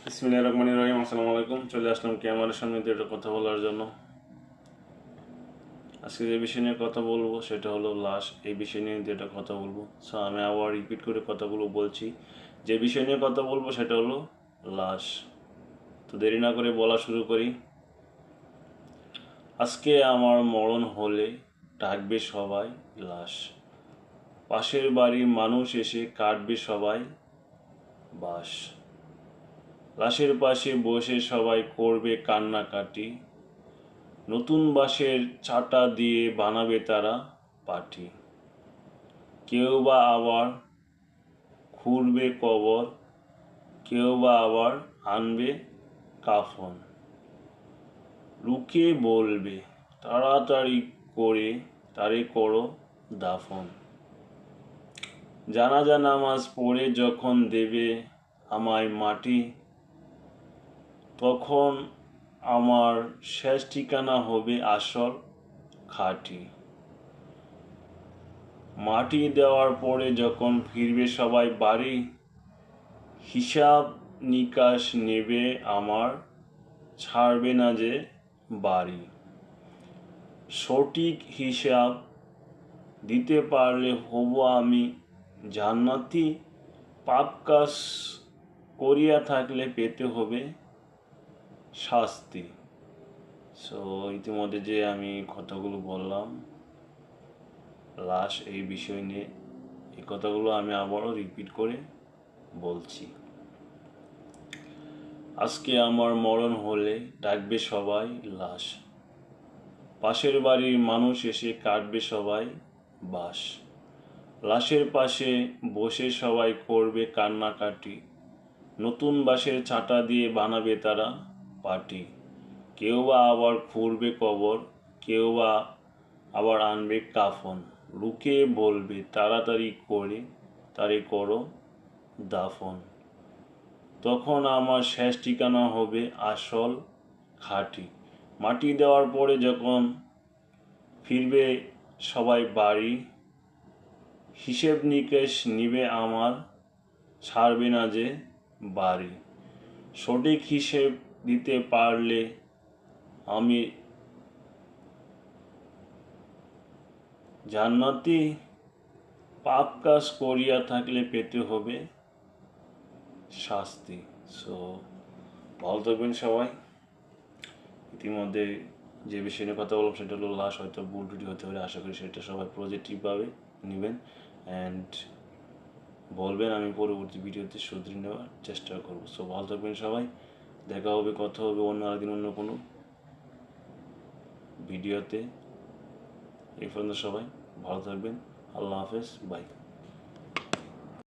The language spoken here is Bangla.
বিসমিল্লাহির রহমানির রহিম। আসসালামু আলাইকুম। চলে আসলাম ক্যামেরার সামনে দিয়ে একটা কথা বলার জন্য। আজকে যে বিষয় নিয়ে কথা বলবো সেটা হলো লাশ। এই বিষয় নিয়ে একটা কথা বলবো। সো আমি আবার রিপিট করে কথাগুলো বলছি। যে বিষয় নিয়ে কথা বলবো সেটা হলো লাশ। তো দেরি না করে বলা শুরু করি। আজকে আমার মরণ হলে ডাকবে সবাই লাশ। পাশের বাড়ির মানুষ এসে কাটবে সবাই বাঁশ। লাশের পাশে বসে সবাই করবে কান্নাকাটি। নতুন বাঁশের চাটা দিয়ে বানাবে তারা পাটি। কেউ বা আবার খুঁড়বে কবর, কেউ বা আবার আনবে কাফন। লুকে বলবে তাড়াতাড়ি করে তারে করো দাফন। জানাজা নামাজ পড়ে যখন দেবে আমায় মাটি, তখন আমার শেষ ঠিকানা হবে আসল খাঁটি। মাটি দেওয়ার পরে যখন ফিরবে সবাই বাড়ি, হিসাব নিকাশ নেবে আমার, ছাড়বে না যে বাড়ি। সঠিক হিসাব দিতে পারলে হব আমি জান্নাতি। পাপ কাজ করিয়া থাকলে পেতে হবে শাস্তি। সো ইতিমধ্যে যে আমি কথাগুলো বললাম লাশ এই বিষয় নিয়ে, এই কথাগুলো আমি আবারও রিপিট করে বলছি। আজকে আমার মরণ হলে ডাকবে সবাই লাশ। পাশের বাড়ির মানুষ এসে কাটবে সবাই বাঁশ। লাশের পাশে বসে সবাই করবে কান্নাকাটি। নতুন বাঁশের চাটা দিয়ে বানাবে তারা পাটি। কেউ বা আবার খুঁড়বে কবর, কেউ বা আবার আনবে কাফন। লুকে বলবে তাড়াতাড়ি করে তারে করো দাফন। তখন আমার শেষ ঠিকানা হবে আসল খাঁটি। মাটি দেওয়ার পরে যখন ফিরবে সবাই বাড়ি, হিসেব নিকেশ নিবে আমার, ছাড়বে না যে বাড়ি। সঠিক হিসেব দিতে পারলে আমি জান্নাতি। পাপ কাজ করিয়া থাকলে পেতে হবে শাস্তি। সো ভালো থাকবেন সবাই। ইতিমধ্যে যে বিষয় নিয়ে কথা বললাম সেটা হলো লাশ। হয়তো ভুল ত্রুটি হতে পারে, আশা করি সেটা সবাই পজিটিভভাবে নেবেন অ্যান্ড বলবেন। আমি পরবর্তী ভিডিওতে শুধরে নেওয়ার চেষ্টা করবো। সো ভালো থাকবেন সবাই। দেখা হবে, কথা হবে অন্য আরেকদিন অন্য কোনো ভিডিওতে। এই পর্যন্ত সবাই ভালো থাকবেন। আল্লাহ হাফেজ, বাই।